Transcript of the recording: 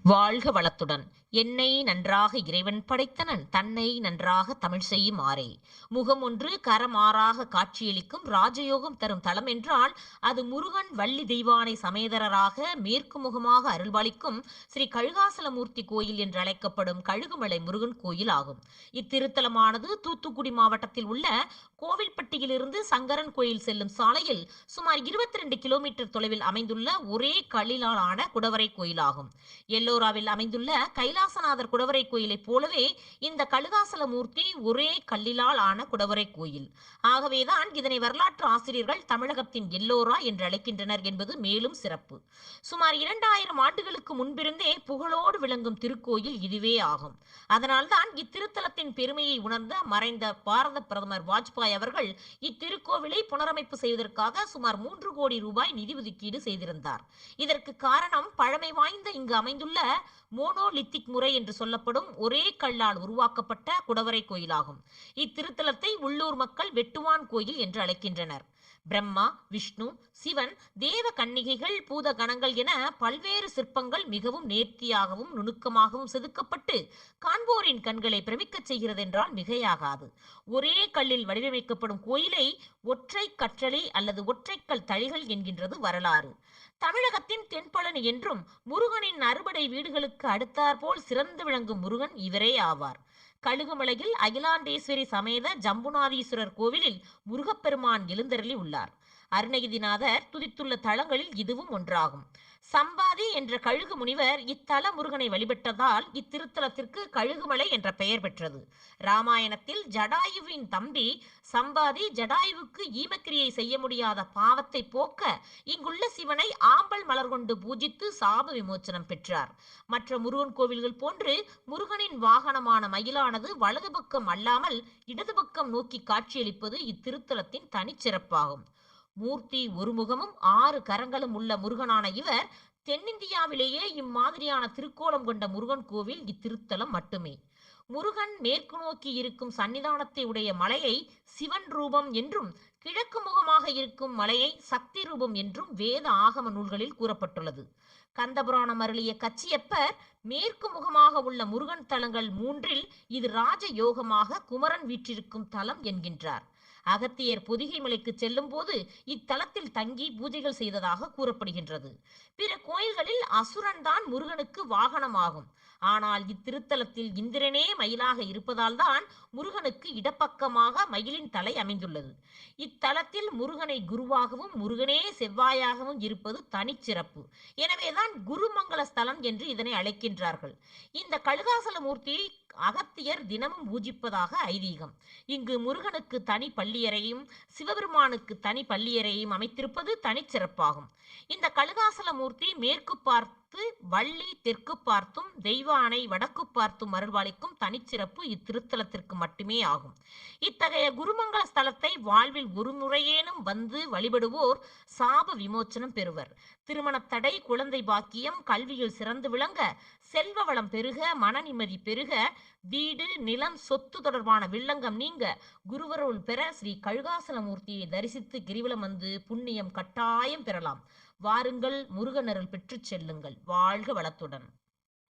வாழ்க வளத்துடன்! என்னை நன்றாக இறைவன் படைத்தனன், தன்னை நன்றாக தமிழ் செய்யும் ஆறே. முகமொன்று கரமாறாக காட்சியளிக்கும் ராஜயோகம் தரும் தலம் என்றால், அது முருகன் வள்ளி தெய்வானை சமேதரராக மேற்கு முகமாக அருள்பாலிக்கும் ஸ்ரீ கழுகாசலமூர்த்தி கோயில் என்று அழைக்கப்படும் கழுகுமலை முருகன் கோயில் ஆகும். இத்திருத்தலமானது தூத்துக்குடி மாவட்டத்தில் உள்ள கோவில்பட்டியிலிருந்து சங்கரன் கோயில் செல்லும் சாலையில் சுமார் 22 கிலோமீட்டர் தொலைவில் அமைந்துள்ள ஒரே கல்லிலால் ஆன குடவரை கோயிலாகும். எல்லோராவில் அமைந்துள்ள கைலாசநாதர் குடவரை கோயிலைப் போலவே இந்த கழுகாசலமூர்த்தி ஒரே கல்லிலால் ஆன குடவரை கோயில். ஆகவேதான் இதனை வரலாற்று ஆசிரியர்கள் தமிழகத்தின் எல்லோரா என்று அழைக்கின்றனர் என்பது மேலும் சிறப்பு. சுமார் 2000 ஆண்டுகளுக்கு முன்பிருந்தே புகழோடு விளங்கும் திருக்கோயில் இதுவே ஆகும். அதனால்தான் இத்திருத்தலத்தின் பெருமையை உணர்ந்த மறைந்த பாரத பிரதமர் வாஜ்பாய் அவர்கள் இத்திருக்கோவிலை புனரமைப்பு செய்வதற்காக சுமார் 3 கோடி ரூபாய் நிதி ஒதுக்கீடு செய்திருந்தார். இதற்கு காரணம் பழமை வாய்ந்த இங்கு அமைந்துள்ள மோனோலித்திக் முறை என்று சொல்லப்படும் ஒரே கல்லால் உருவாக்கப்பட்ட குடவரை கோயிலாகும். இத்திருத்தலத்தை உள்ளூர் மக்கள் வெட்டுவான் கோயில் என்று அழைக்கின்றனர். பிரம்மா, விஷ்ணு, சிவன், தேவ கன்னிகைகள், பூத கணங்கள் என பல்வேறு சிற்பங்கள் மிகவும் நேர்த்தியாகவும் நுணுக்கமாகவும் செதுக்கப்பட்டு காண்போரின் கண்களை பிரமிக்கச் செய்கிறது என்றால் மிகையாகாது. ஒரே கல்லில் வடிவமைக்கப்படும் கோயிலை ஒற்றை கற்றளி அல்லது ஒற்றைக்கல் தளிகள் என்கின்றது வரலாறு. தமிழகத்தின் தென்பழனி என்றும் முருகனின் அறுபடை வீடுகளுக்கு அடுத்தாற்போல் சிறந்து விளங்கும் முருகன் இவரே ஆவார். கழுகுமலையில் அகிலாண்டேஸ்வரி சமேத ஜம்புநாதீஸ்வரர் கோவிலில் முருகப்பெருமான் எழுந்தருளி உள்ளார். அருணகிரிநாதர் துதித்துள்ள தலங்களில் இதுவும் ஒன்றாகும். சம்பாதி என்ற கழுகு முனிவர் இத்தல முருகனை வழிபட்டதால் இத்திருத்தலத்திற்கு கழுகுமலை என்ற பெயர் பெற்றது. ராமாயணத்தில் ஜடாயுவின் தம்பி சம்பாதி ஜடாயுவுக்கு ஈமக்கிரியை செய்ய முடியாத பாவத்தை போக்க இங்குள்ள சிவனை ஆம்பல் மலர் கொண்டு பூஜித்து சாப விமோச்சனம் பெற்றார். மற்ற முருகன் கோவில்கள் போன்று முருகனின் வாகனமான மயிலானது வலது பக்கம் அல்லாமல் இடது பக்கம் நோக்கி காட்சியளிப்பது இத்திருத்தலத்தின் தனிச்சிறப்பாகும். மூர்த்தி ஒரு முகமும் 6 கரங்களும் உள்ள முருகனான இவர் தென்னிந்தியாவிலேயே இம்மாதிரியான திருக்கோலம் கொண்ட முருகன் கோவில் இத்திருத்தலம் மட்டுமே. முருகன் மேற்கு நோக்கி இருக்கும் சன்னிதானத்தை உடைய மலையை சிவன் ரூபம் என்றும், கிழக்கு முகமாக இருக்கும் மலையை சக்தி ரூபம் என்றும் வேத ஆகம நூல்களில் கூறப்பட்டுள்ளது. கந்தபுராணம் அருளிய கச்சியப்பர் மேற்கு முகமாக உள்ள முருகன் தலங்கள் 3இல் இது ராஜ யோகமாக குமரன் வீற்றிருக்கும் தலம் என்கின்றார். அகத்தியர் பொதிகை மலைக்கு செல்லும் போது இத்தலத்தில் தங்கி பூஜைகள் செய்ததாக கூறப்படுகின்றது. பிற கோயில்களில் அசுரன் தான் முருகனுக்கு வாகனமாகும். ஆனால் இத்திருத்தலத்தில் இந்திரனே மயிலாக இருப்பதால் தான் முருகனுக்கு இடப்பக்கமாக மயிலின் தலை அமைந்துள்ளது. இத்தலத்தில் முருகனை குருவாகவும் முருகனே செவ்வாயாகவும் இருப்பது தனிச்சிறப்பு. எனவேதான் குருமங்கல ஸ்தலம் என்று இதனை அழைக்கின்றார்கள். இந்த கழுகாசலமூர்த்தி அகத்தியர் தினமும் பூஜிப்பதாக ஐதீகம். இங்கு முருகனுக்கு தனி பள்ளியறையும் சிவபெருமானுக்கு தனி பள்ளியறையும் அமைத்திருப்பது தனிச்சிறப்பாகும். இந்த கழுகாசலமூர்த்தி மேற்கு பார்த்து வள்ளி தெற்கு பார்த்தும் தெய்வானை வடக்கு பார்த்தும் அருள்பாலிக்கும் தனிச்சிறப்பு இத்திருத்தலத்திற்கு மட்டுமே ஆகும். இத்தகைய குருமங்கல ஸ்தலத்தை வாழ்வில் ஒரு முறையேனும் வந்து வழிபடுவோர் சாப விமோச்சனம் பெறுவர். திருமணத்தடை, குழந்தை பாக்கியம், கல்வியில் சிறந்து விளங்க, செல்வ வளம் பெருக, மன நிம்மதி பெருக, வீடு, நிலம், சொத்து தொடர்பான வில்லங்கம் நீங்க, குருவருள் பெற ஸ்ரீ கழுகாசலமூர்த்தியை தரிசித்து கிரிவலம் வந்து புண்ணியம் கட்டாயம் பெறலாம். வாருங்கள், முருகனருள் பெற்றுச் செல்லுங்கள். வாழ்க வளத்துடன்!